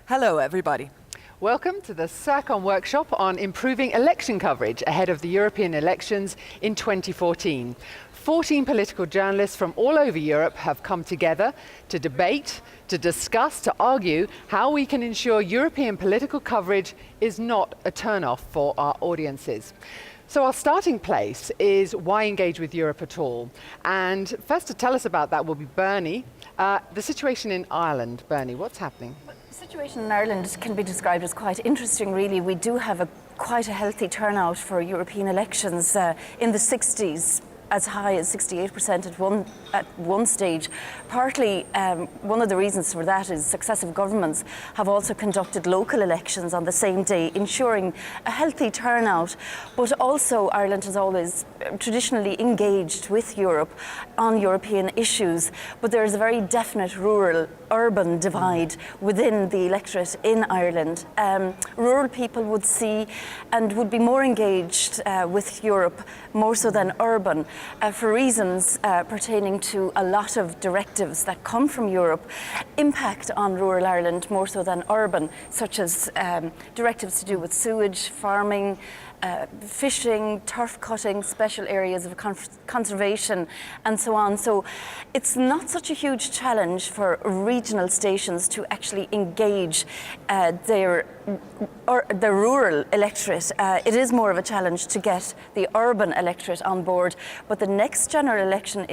Hello, everybody. Welcome to the Circom workshop on improving election coverage ahead of the European elections in 2014. 14 political journalists from all over Europe have come together to debate, to discuss, to argue how we can ensure European political coverage is not a turn-off for our audiences. So our starting place is why engage with Europe at all? And first to tell us about that will be Bernie. The situation in Ireland. Bernie, what's happening? The situation in Ireland can be described as quite interesting, really. We do have quite a healthy turnout for European elections in the 60s, as high as 68% at one stage. Partly, one of the reasons for that is successive governments have also conducted local elections on the same day, ensuring a healthy turnout. But also, Ireland has always traditionally engaged with Europe on European issues. But there is a very definite rural-urban divide within the electorate in Ireland. Rural people would see and would be more engaged with Europe, more so than urban, for reasons pertaining to a lot of directives that come from Europe impact on rural Ireland more so than urban, such as directives to do with sewage, farming, fishing, turf cutting, special areas of conservation, and so on. So it's not such a huge challenge for regional stations to actually engage their rural electorate. It is more of a challenge to get the urban electorate on board. But the next general election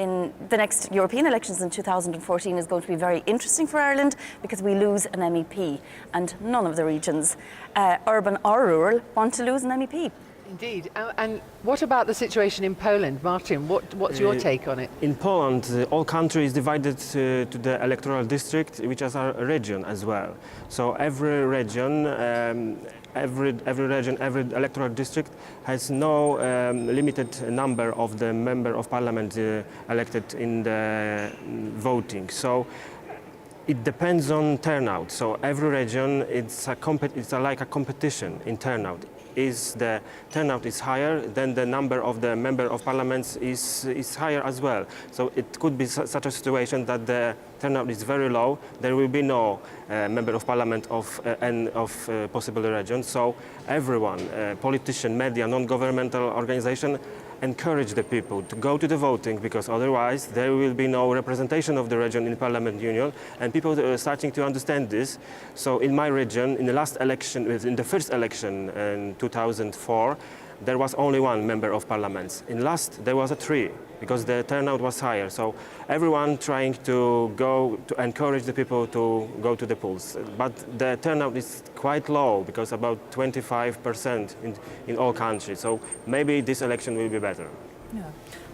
the next European elections in 2014 is going to be very interesting for Ireland because we lose an MEP, and none of the regions, urban or rural, want to lose an MEP. Indeed. And what about the situation in Poland? Martin, what's your take on it? In Poland, all country is divided to the electoral district, which is a region as well. So every region, every electoral district has no limited number of the member of parliament elected in the voting. So it depends on turnout. So every region, it's like a competition in turnout. Is the turnout is higher, then the number of the member of parliaments is higher as well. So it could be such a situation that the turnout is very low. There will be no member of parliament of possible region. So everyone, politician, media, non-governmental organization, encourage the people to go to the voting, because otherwise there will be no representation of the region in Parliament Union, and people are starting to understand this. So in my region, in the last election, in the first election in 2004, there was only one member of parliament. In last, there was three, because the turnout was higher. So everyone trying to go to encourage the people to go to the polls. But the turnout is quite low, because about 25% in all countries. So maybe this election will be better. Yeah.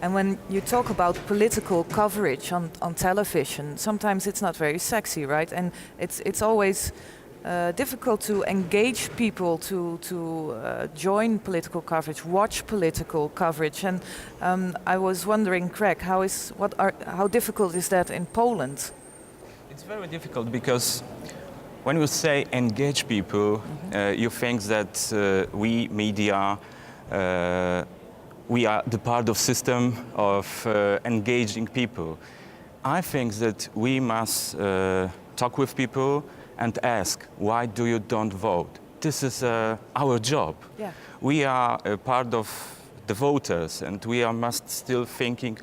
And when you talk about political coverage on television, sometimes it's not very sexy, right? And it's always difficult to engage people to join political coverage, watch political coverage. And I was wondering, Craig, how difficult is that in Poland? It's very difficult because when you say engage people, you think that we media, we are the part of system of engaging people. I think that we must talk with people and ask, why do you don't vote? This is our job. Yeah. We are a part of the voters, and we must still thinking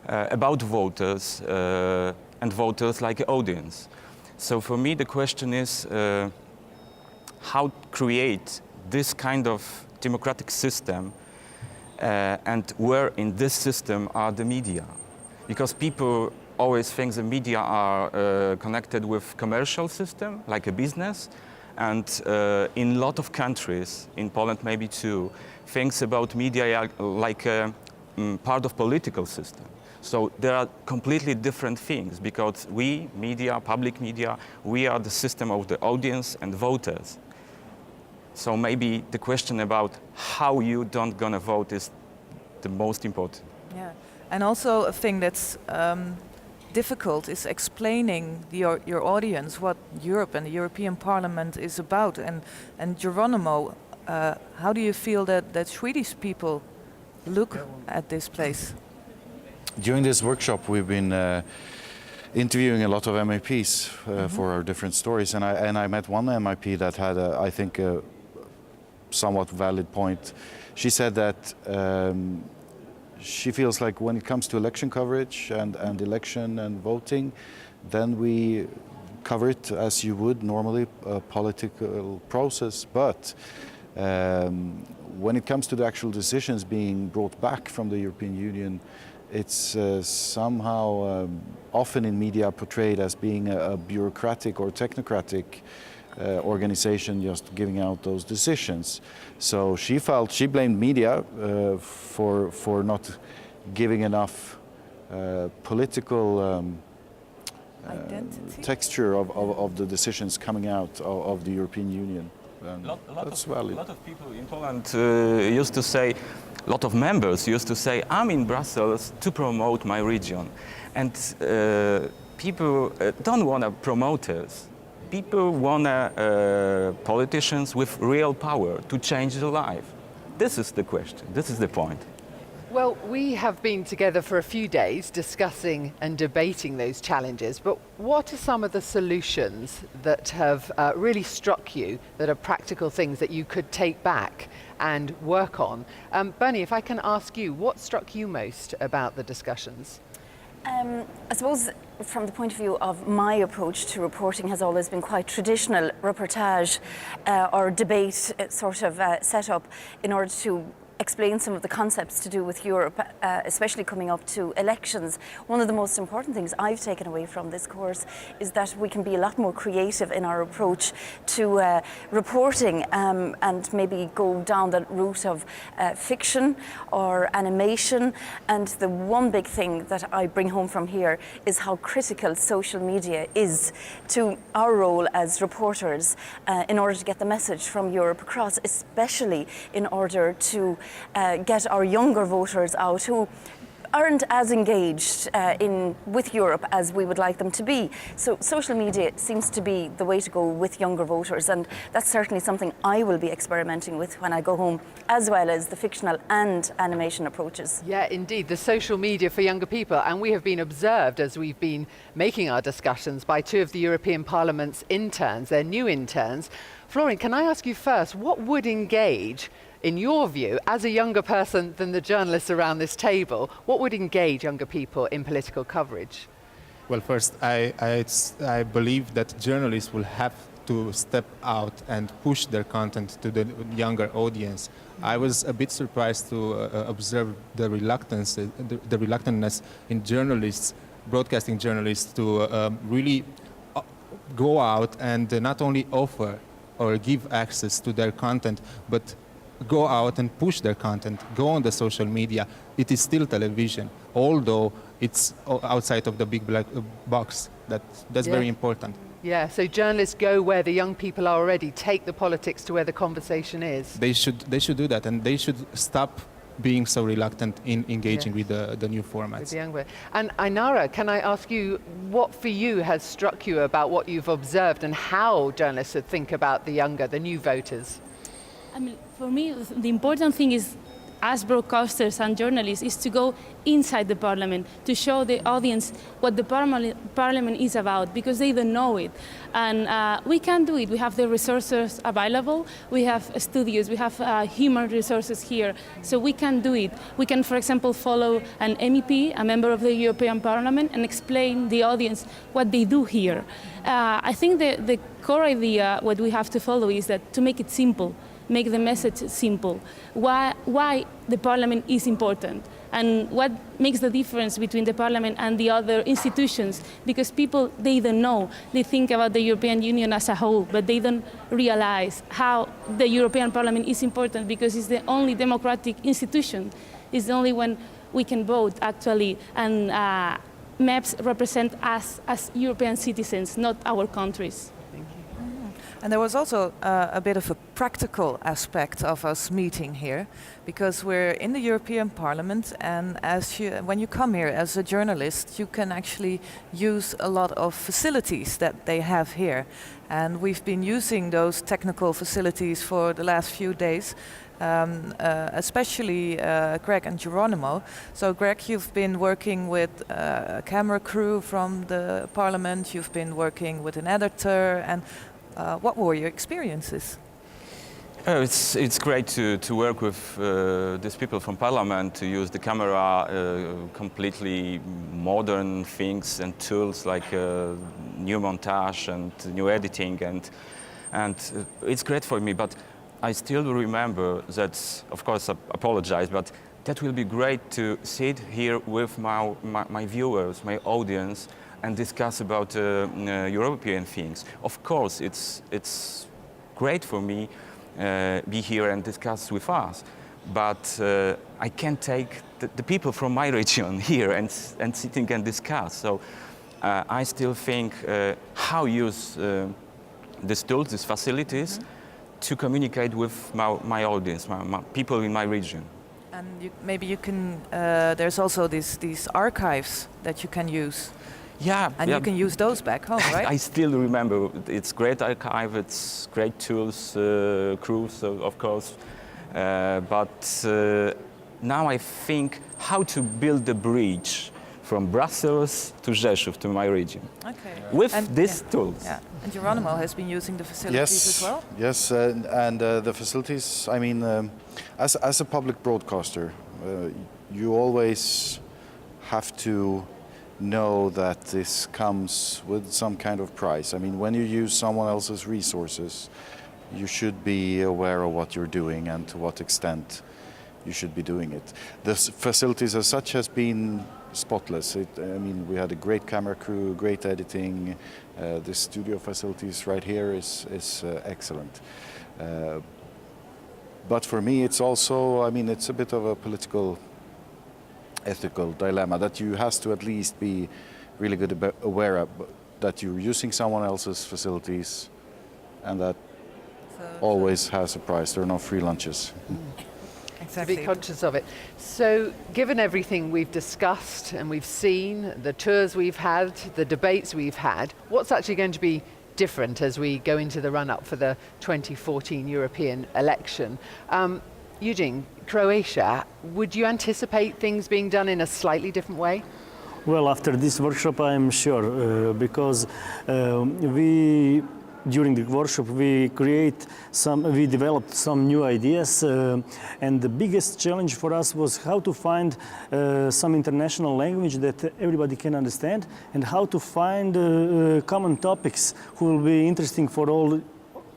about voters and voters like an audience. So for me, the question is how create this kind of democratic system, and where in this system are the media? Because people always think the media are connected with commercial system, like a business, and in a lot of countries, in Poland maybe too, thinks about media like a part of political system. So there are completely different things, because we, media, public media, we are the system of the audience and voters. So maybe the question about how you don't gonna vote is the most important. Yeah, and also a thing that's difficult is explaining your audience what Europe and the European Parliament is about. And Geronimo, how do you feel that Swedish people look at this place? During this workshop, we've been interviewing a lot of MEPs for our different stories, and I met one MEP that had, I think, a somewhat valid point. She said that she feels like when it comes to election coverage and election and voting, then we cover it as you would normally a political process, but when it comes to the actual decisions being brought back from the European Union, it's somehow often in media portrayed as being a bureaucratic or technocratic organization just giving out those decisions. So she blamed media for not giving enough political texture of the decisions coming out of the European Union. That's valid. A lot of people in Poland used to say, a lot of members used to say, I'm in Brussels to promote my region. And people don't want promoters. People want politicians with real power to change their life. This is the question, this is the point. Well, we have been together for a few days discussing and debating those challenges, but what are some of the solutions that have really struck you, that are practical things that you could take back and work on? Bernie, if I can ask you, what struck you most about the discussions? I suppose from the point of view of my approach to reporting has always been quite traditional reportage or debate sort of set up in order to explain some of the concepts to do with Europe, especially coming up to elections. One of the most important things I've taken away from this course is that we can be a lot more creative in our approach to reporting and maybe go down the route of fiction or animation. And the one big thing that I bring home from here is how critical social media is to our role as reporters in order to get the message from Europe across, especially in order to get our younger voters out who aren't as engaged with Europe as we would like them to be. So social media seems to be the way to go with younger voters, and that's certainly something I will be experimenting with when I go home, as well as the fictional and animation approaches. Yeah, indeed, the social media for younger people, and we have been observed as we've been making our discussions by two of the European Parliament's interns, their new interns. Florian, can I ask you first, what would engage, in your view, as a younger person than the journalists around this table, what would engage younger people in political coverage? Well, first, I believe that journalists will have to step out and push their content to the younger audience. I was a bit surprised to observe the reluctantness in journalists, broadcasting journalists, to really go out and not only offer or give access to their content, but go out and push their content, go on the social media. It is still television, although it's outside of the big black box. That's very important. Yeah, so journalists go where the young people are already, take the politics to where the conversation is. They should do that, and they should stop being so reluctant in engaging with the new formats. With the younger. And Ainara, can I ask you, what for you has struck you about what you've observed and how journalists should think about the younger, the new voters? I mean, for me, the important thing is, as broadcasters and journalists, is to go inside the parliament, to show the audience what the parliament is about, because they don't know it. And we can do it. We have the resources available. We have studios. We have human resources here. So we can do it. We can, for example, follow an MEP, a member of the European Parliament, and explain the audience what they do here. I think the core idea, what we have to follow, is that to make it simple, make the message simple. Why the Parliament is important, and what makes the difference between the Parliament and the other institutions, because people, they don't know. They think about the European Union as a whole, but they don't realize how the European Parliament is important, because it's the only democratic institution. It's the only one we can vote, actually, and MEPs represent us as European citizens, not our countries. And there was also a bit of a practical aspect of us meeting here, because we're in the European Parliament, and when you come here as a journalist, you can actually use a lot of facilities that they have here. And we've been using those technical facilities for the last few days. especially Greg and Geronimo. So Greg, you've been working with a camera crew from the Parliament, you've been working with an editor, and what were your experiences? It's great to work with these people from Parliament, to use the camera, completely modern things and tools like new montage and new editing, and it's great for me. But I still remember that, of course, I apologize, but that will be great to sit here with my viewers, my audience, and discuss about European things. Of course, it's great for me be here and discuss with us, but I can't take the people from my region here and sitting and discuss. So I still think how use these tools, these facilities, to communicate with my audience, my people in my region. And maybe you can, there's also these archives that you can use. Yeah, and you can use those back home, right? I still remember. It's great archive. It's great tools, crews, of course. But now I think how to build a bridge from Brussels to Rzeszów, to my region. Okay. With these tools. Yeah. And Geronimo has been using the facilities as well? Yes, and the facilities, I mean, as a public broadcaster, you always have to know that this comes with some kind of price. I mean, when you use someone else's resources, you should be aware of what you're doing and to what extent you should be doing it. The facilities as such has been spotless. I mean, we had a great camera crew, great editing. The studio facilities right here is excellent. But for me, it's also, I mean, it's a bit of a political ethical dilemma that you has to at least be really good aware of that you're using someone else's facilities, and that always has a price. There are no free lunches. Exactly. To be conscious of it. So given everything we've discussed and we've seen, the tours we've had, the debates we've had, what's actually going to be different as we go into the run-up for the 2014 European election? Eugene, Croatia, would you anticipate things being done in a slightly different way? Well, after this workshop, I'm sure, because during the workshop, we developed some new ideas, and the biggest challenge for us was how to find some international language that everybody can understand, and how to find common topics who will be interesting for all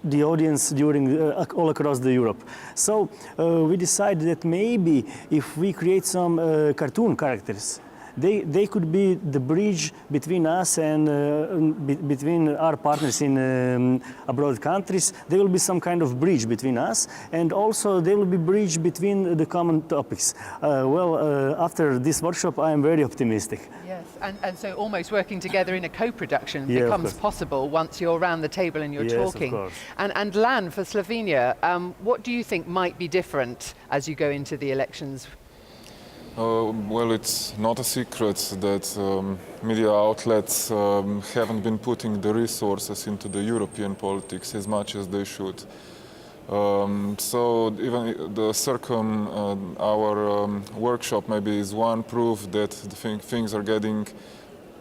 the audience during all across Europe. So we decided that maybe if we create some cartoon characters, they could be the bridge between us and between our partners in abroad countries. There will be some kind of bridge between us, and also there will be bridge between the common topics. After this workshop, I am very optimistic. Yes, and so almost working together in a co-production becomes possible once you're around the table and you're talking. Of course. And Lan, for Slovenia, what do you think might be different as you go into the elections? Well, it's not a secret that media outlets haven't been putting the resources into the European politics as much as they should. So even the Circom, our workshop maybe is one proof that things are getting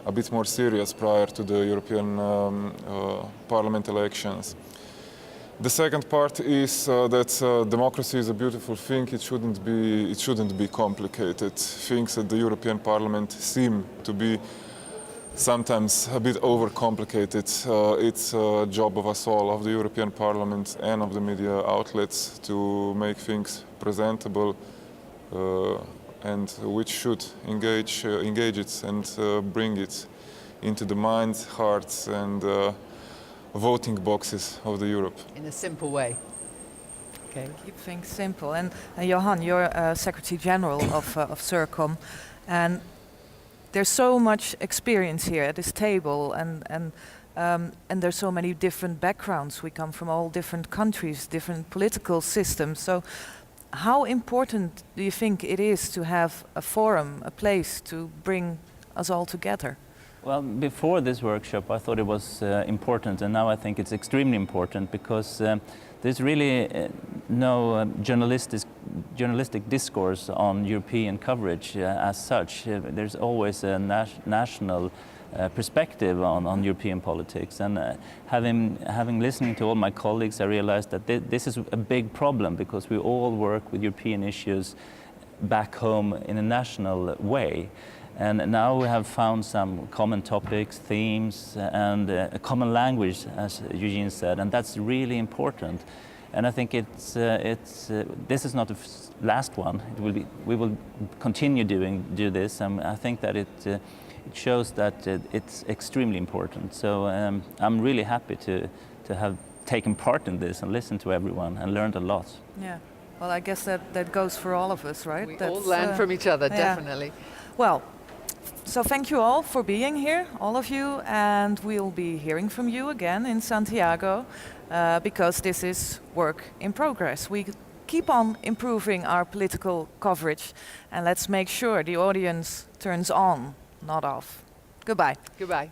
a bit more serious prior to the European Parliament elections. The second part is that democracy is a beautiful thing. It shouldn't be complicated. Things at the European Parliament seem to be sometimes a bit overcomplicated. It's a job of us all, of the European Parliament and of the media outlets, to make things presentable and which should engage it and bring it into the minds, hearts and voting boxes of the Europe. In a simple way. Okay. Keep things simple. And Johan, you're Secretary General of Circom, and there's so much experience here at this table, and there's so many different backgrounds. We come from all different countries, different political systems. So how important do you think it is to have a forum, a place to bring us all together? Well, before this workshop, I thought it was important, and now I think it's extremely important because there's really no journalistic discourse on European coverage as such. There's always a national perspective on European politics, and having listened to all my colleagues, I realized that this is a big problem because we all work with European issues back home in a national way. And now we have found some common topics, themes, and a common language, as Eugene said, and that's really important. And I think this is not the last one. We will continue do this, and I think that it shows that it's extremely important. So I'm really happy to have taken part in this and listened to everyone and learned a lot. Yeah. Well, I guess that goes for all of us, right? We all learn from each other, definitely. Well, so thank you all for being here, all of you, and we'll be hearing from you again in Santiago because this is work in progress. We keep on improving our political coverage, and let's make sure the audience turns on, not off. Goodbye. Goodbye.